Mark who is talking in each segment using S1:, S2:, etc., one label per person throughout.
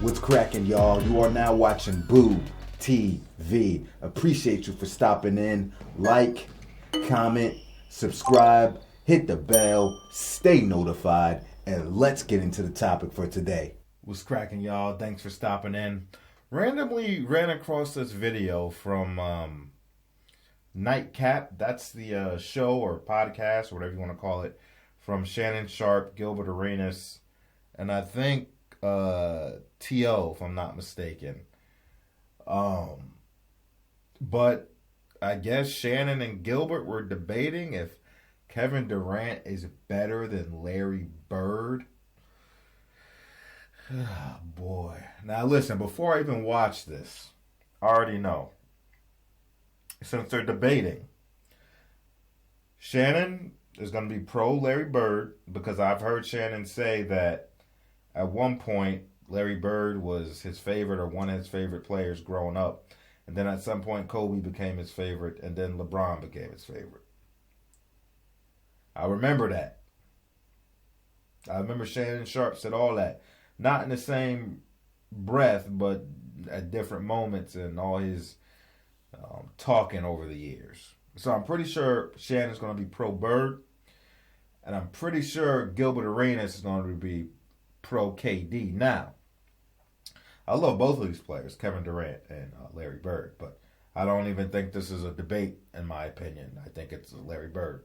S1: What's cracking, y'all? You are now watching Boo TV. Appreciate you for stopping in. Like, comment, subscribe, hit the bell, stay notified, and let's get into the topic for today. What's cracking, y'all? Thanks for stopping in. Randomly ran across this video from Nightcap. That's the show or podcast, or whatever you want to call it, from Shannon Sharpe, Gilbert Arenas, and I think T.O., if I'm not mistaken. But I guess Shannon and Gilbert were debating if Kevin Durant is better than Larry Bird. Oh, boy. Now listen, before I even watch this, I already know. Since they're debating, Shannon is going to be pro Larry Bird because I've heard Shannon say that at one point Larry Bird was his favorite or one of his favorite players growing up. And then at some point Kobe became his favorite and then LeBron became his favorite. I remember that. I remember Shannon Sharpe said all that. Not in the same breath, but at different moments in all his talking over the years. So I'm pretty sure Shannon's going to be pro Bird. And I'm pretty sure Gilbert Arenas is going to be pro KD. Now, I love both of these players, Kevin Durant and Larry Bird, but I don't even think this is a debate, in my opinion. I think it's Larry Bird.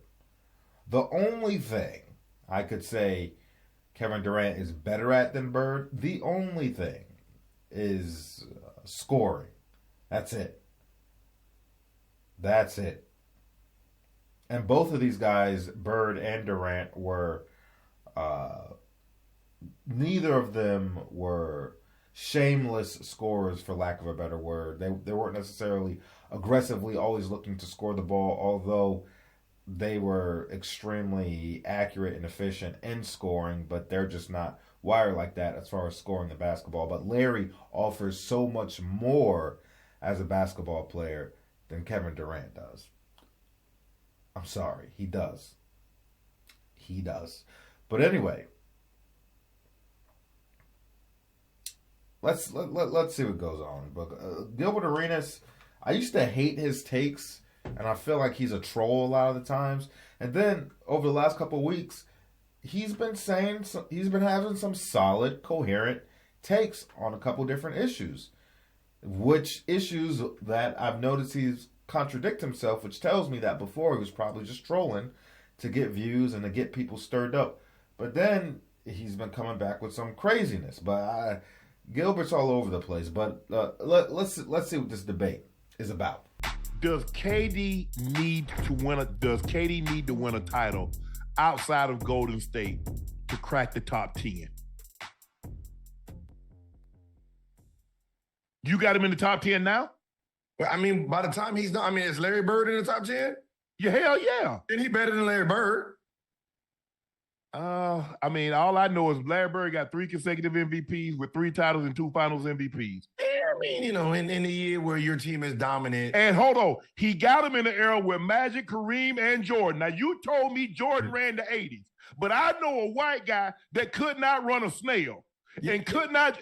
S1: The only thing I could say Kevin Durant is better at than Bird, the only thing is scoring. That's it. That's it. And both of these guys, Bird and Durant, were neither of them were shameless scorers, for lack of a better word. They weren't necessarily aggressively always looking to score the ball, although they were extremely accurate and efficient in scoring, but they're just not wired like that as far as scoring the basketball. But Larry offers so much more as a basketball player than Kevin Durant does. I'm sorry, he does. He does. But anyway, let's see what goes on. But Gilbert Arenas, I used to hate his takes, and I feel like he's a troll a lot of the times. And then over the last couple of weeks, he's been having some solid, coherent takes on a couple different issues. Which issues that I've noticed he's contradict himself, which tells me that before he was probably just trolling to get views and to get people stirred up. But then he's been coming back with some craziness. But Gilbert's all over the place. But let's see what this debate is about.
S2: Does KD need to win a title outside of Golden State to crack the top 10? You got him in the top 10 now?
S3: Well, I mean, by the time he's done, is Larry Bird in the top 10?
S2: Yeah, hell yeah.
S3: Then he better than Larry Bird.
S2: All I know is Larry Bird got 3 consecutive MVPs with 3 titles and 2 finals MVPs.
S3: Yeah, in the year where your team is dominant.
S2: And hold on, he got him in the era with Magic, Kareem, and Jordan. Now, you told me Jordan ran the 80s, but I know a white guy that could not run a snail and could not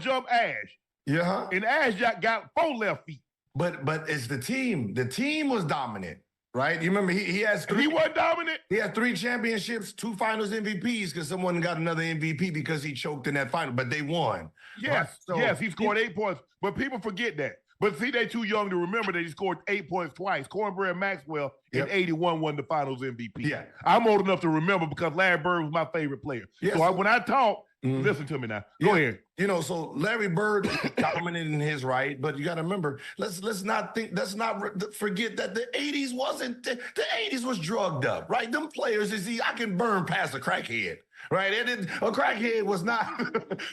S2: jump Ash.
S3: Yeah.
S2: And Ash got 4 left feet.
S3: But it's the team. The team was dominant, right? You remember he has 3.
S2: He wasn't dominant?
S3: He had 3 championships, 2 finals MVPs because someone got another MVP because he choked in that final, but they won.
S2: Yes,
S3: right? So,
S2: yes, he scored 8 points. But people forget that. But see, they're too young to remember that he scored 8 points twice. Cornbread Maxwell in 81 won the finals MVP.
S3: Yeah.
S2: I'm old enough to remember because Larry Bird was my favorite player.
S3: Yes.
S2: So when I talk, listen to me now. Go ahead.
S3: So Larry Bird dominated in his right, but you got to remember, let's not forget that the 80s wasn't, the 80s was drugged up, right? Them players, I can burn past a crackhead, right? A crackhead was not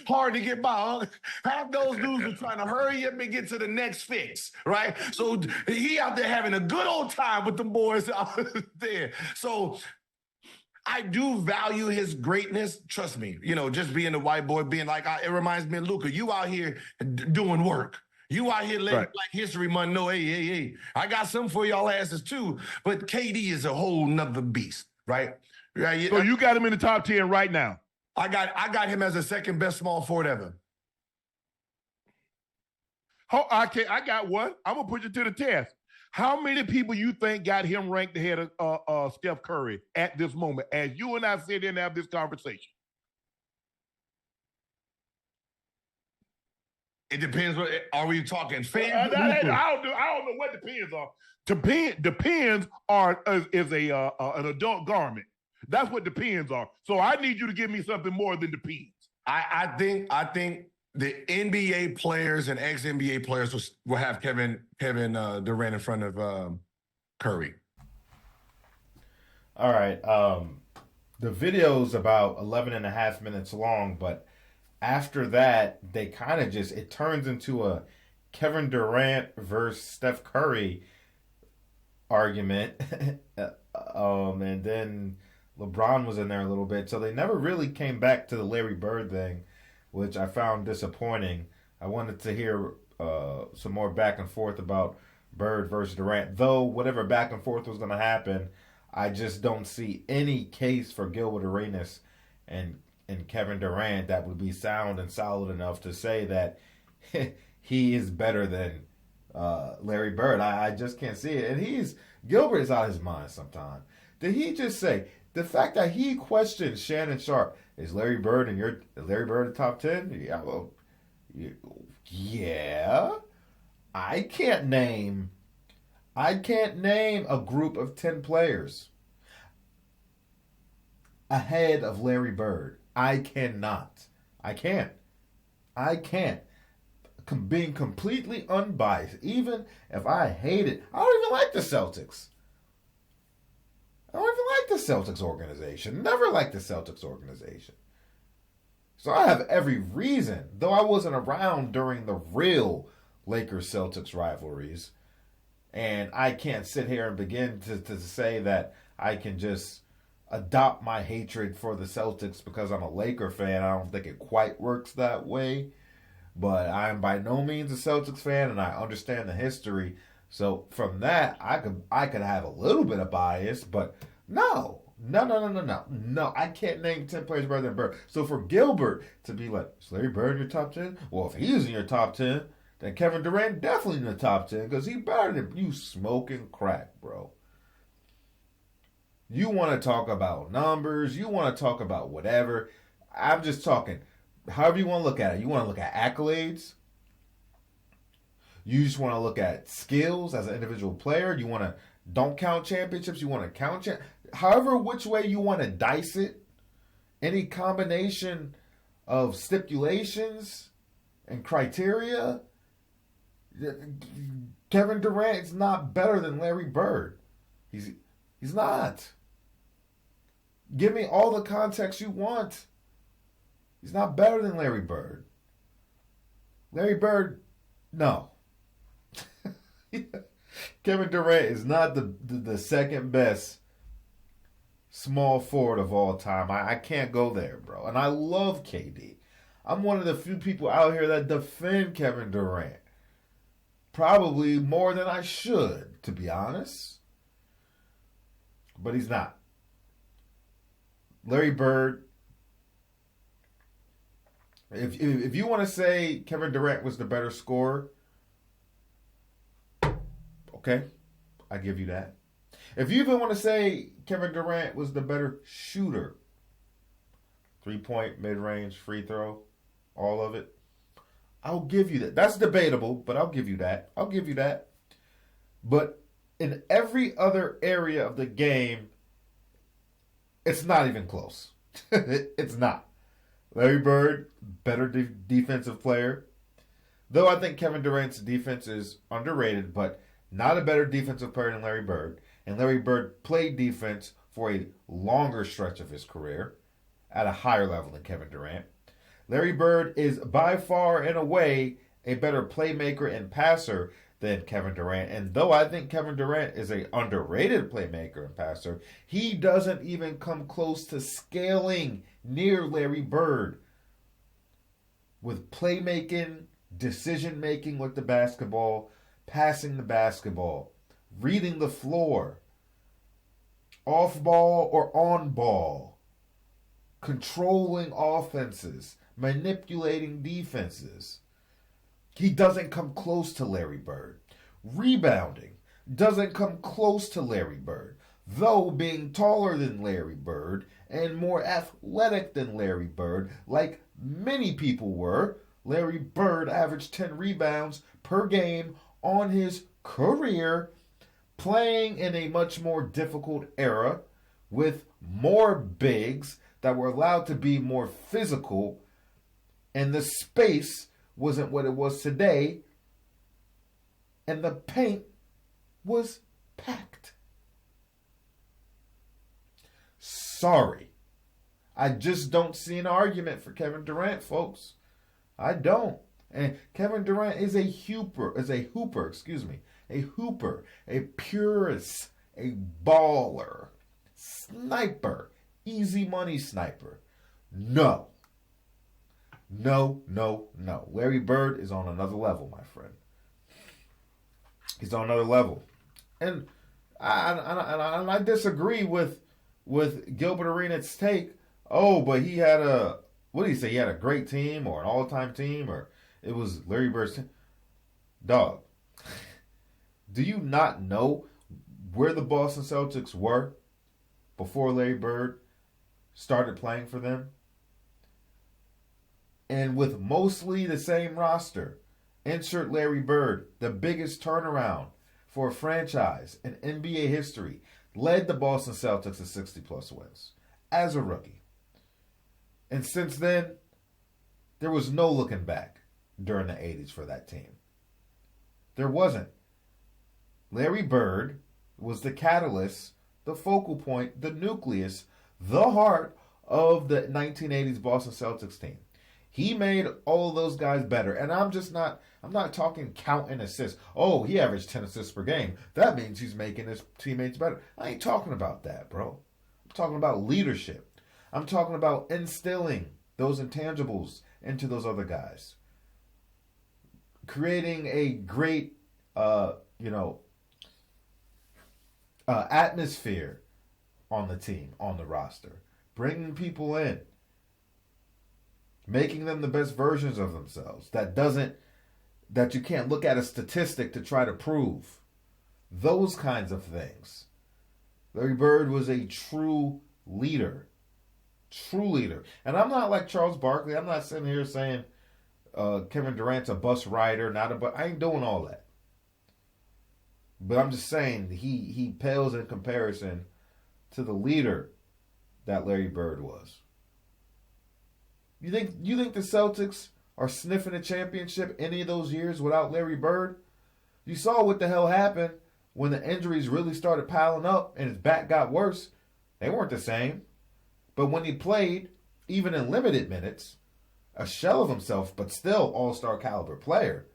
S3: hard to get by. Half those dudes were trying to hurry up and get to the next fix, right? So he out there having a good old time with them boys out there. So I do value his greatness. Trust me, just being a white boy, being like, it reminds me of Luka. You out here doing work. You out here letting Black History Month know, hey, I got something for y'all asses too. But KD is a whole nother beast, right?
S2: So you got him in the top 10 right now?
S3: I got him as the second best small forward ever.
S2: I got one. I'm gonna put you to the test. How many people you think got him ranked ahead of Steph Curry at this moment, as you and I sit in and have this conversation?
S3: It depends. Are we talking fans?
S2: I don't know what depends on. Depends is an adult garment. That's what depends are. So I need you to give me something more than depends.
S3: I think the NBA players and ex-NBA players will have Kevin Durant in front of Curry.
S1: All right. The video's about 11 and a half minutes long, but after that, they kind of it turns into a Kevin Durant versus Steph Curry argument. And then LeBron was in there a little bit. So they never really came back to the Larry Bird thing, which I found disappointing. I wanted to hear some more back and forth about Bird versus Durant. Though whatever back and forth was going to happen, I just don't see any case for Gilbert Arenas and Kevin Durant that would be sound and solid enough to say that he is better than Larry Bird. I just can't see it. And Gilbert is out of his mind sometimes. Did he just say the fact that he questioned Shannon Sharpe, is Larry Bird the top 10? Yeah, well, yeah. I can't name a group of 10 players ahead of Larry Bird. I cannot. I can't. Being completely unbiased, even if I hate it. I don't even like the Celtics. I don't even like the Celtics organization. Never liked the Celtics organization. So I have every reason, though I wasn't around during the real Lakers-Celtics rivalries, and I can't sit here and begin to say that I can just adopt my hatred for the Celtics because I'm a Laker fan. I don't think it quite works that way. But I am by no means a Celtics fan, and I understand the history. So from that, I could have a little bit of bias, but no. I can't name 10 players better than Bird. So for Gilbert to be like, is Larry Bird in your top 10? Well, if he's in your top 10, then Kevin Durant definitely in the top 10 because he better than you smoking crack, bro. You want to talk about numbers. You want to talk about whatever. I'm just talking. However you want to look at it. You want to look at accolades. You just want to look at skills as an individual player. You want to don't count championships. You want to count however which way you want to dice it. Any combination of stipulations and criteria. Kevin Durant is not better than Larry Bird. He's not. Give me all the context you want. He's not better than Larry Bird. Larry Bird, no. Kevin Durant is not the second best small forward of all time. I can't go there, bro. And I love KD. I'm one of the few people out here that defend Kevin Durant. Probably more than I should, to be honest. But he's not. Larry Bird, if you want to say Kevin Durant was the better scorer, okay, I give you that. If you even want to say Kevin Durant was the better shooter, 3-point, mid-range, free throw, all of it, I'll give you that. That's debatable, but I'll give you that. But in every other area of the game, it's not even close. It's not. Larry Bird, better defensive player. Though I think Kevin Durant's defense is underrated, but not a better defensive player than Larry Bird. And Larry Bird played defense for a longer stretch of his career at a higher level than Kevin Durant. Larry Bird is by far and away a better playmaker and passer than Kevin Durant. And though I think Kevin Durant is an underrated playmaker and passer, he doesn't even come close to scaling near Larry Bird with playmaking, decision-making with the basketball, passing the basketball, reading the floor, off ball or on ball, controlling offenses, manipulating defenses. He doesn't come close to Larry Bird. Rebounding doesn't come close to Larry Bird. Though being taller than Larry Bird and more athletic than Larry Bird, like many people were, Larry Bird averaged 10 rebounds per game on his career, playing in a much more difficult era with more bigs that were allowed to be more physical, and the space wasn't what it was today, and the paint was packed. Sorry. I just don't see an argument for Kevin Durant, folks. I don't. And Kevin Durant is a hooper, a purist, a baller, sniper, easy money sniper. No. Larry Bird is on another level, my friend. He's on another level. And I disagree with Gilbert Arenas' take. Oh, but he had what did he say? He had a great team or an all-time team, or it was Larry Bird's team. Dog, do you not know where the Boston Celtics were before Larry Bird started playing for them? And with mostly the same roster, insert Larry Bird, the biggest turnaround for a franchise in NBA history, led the Boston Celtics to 60-plus wins as a rookie. And since then, there was no looking back during the 80s for that team. There wasn't. Larry Bird was the catalyst, the focal point, the nucleus, the heart of the 1980s Boston Celtics team. He made all of those guys better. And I'm not talking count and assists. Oh, he averaged 10 assists per game. That means he's making his teammates better. I ain't talking about that, bro. I'm talking about leadership. I'm talking about instilling those intangibles into those other guys. Creating a great, atmosphere on the team, on the roster. Bringing people in. Making them the best versions of themselves. That you can't look at a statistic to try to prove. Those kinds of things. Larry Bird was a true leader. True leader. And I'm not like Charles Barkley. I'm not sitting here saying Kevin Durant's a bus rider, I ain't doing all that. But I'm just saying he pales in comparison to the leader that Larry Bird was. You think the Celtics are sniffing a championship any of those years without Larry Bird? You saw what the hell happened when the injuries really started piling up and his back got worse. They weren't the same. But when he played, even in limited minutes, a shell of himself, but still all-star caliber player,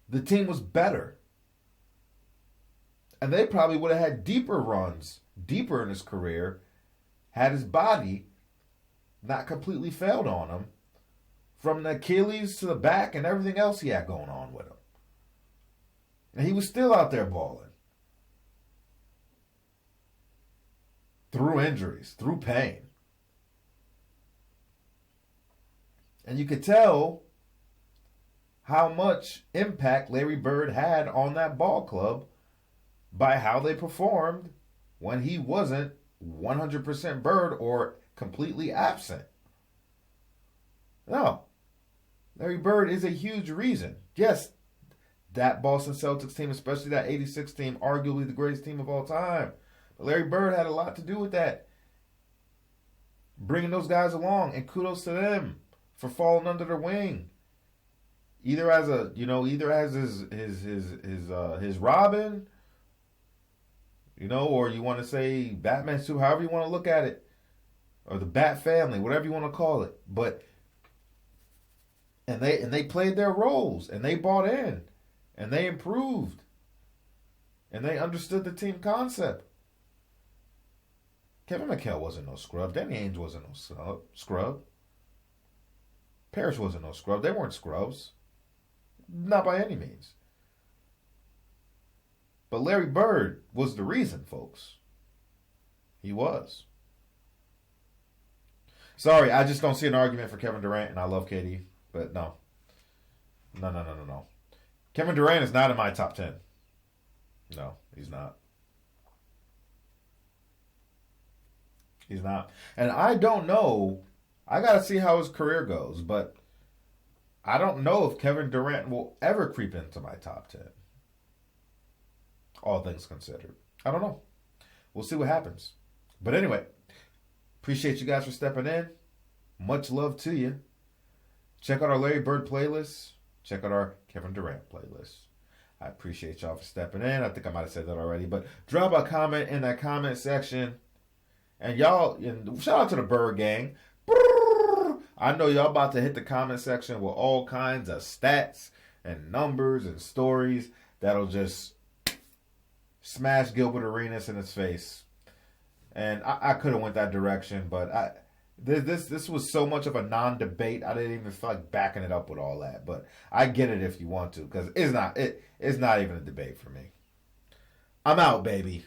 S1: the team was better. And they probably would have had deeper runs, deeper in his career, had his body not completely failed on him from the Achilles to the back and everything else he had going on with him. And he was still out there balling. Through injuries, through pain. And you could tell how much impact Larry Bird had on that ball club by how they performed when he wasn't 100% Bird or completely absent. No. Larry Bird is a huge reason. Yes, that Boston Celtics team, especially that 86 team, arguably the greatest team of all time. But Larry Bird had a lot to do with that. Bringing those guys along, and kudos to them for falling under their wing. Either as his Robin, or you want to say Batman suit, however you want to look at it. Or the Bat family, whatever you want to call it. But and they played their roles, and they bought in, and they improved, and they understood the team concept. Kevin McHale wasn't no scrub. Danny Ainge wasn't no scrub. Parrish wasn't no scrub. They weren't scrubs. Not by any means. But Larry Bird was the reason, folks. He was. Sorry, I just don't see an argument for Kevin Durant, and I love KD, but no. No. Kevin Durant is not in my top 10. No, he's not. He's not. And I don't know. I got to see how his career goes, but I don't know if Kevin Durant will ever creep into my top 10. All things considered. I don't know. We'll see what happens. But anyway, appreciate you guys for stepping in. Much love to you. Check out our Larry Bird playlist. Check out our Kevin Durant playlist. I appreciate y'all for stepping in. I think I might have said that already. But drop a comment in that comment section. And y'all, shout out to the Bird Gang. I know y'all about to hit the comment section with all kinds of stats and numbers and stories that'll just smash Gilbert Arenas in his face. And I could have went that direction, but this was so much of a non-debate. I didn't even feel like backing it up with all that. But I get it if you want to, because it's not even a debate for me. I'm out, baby.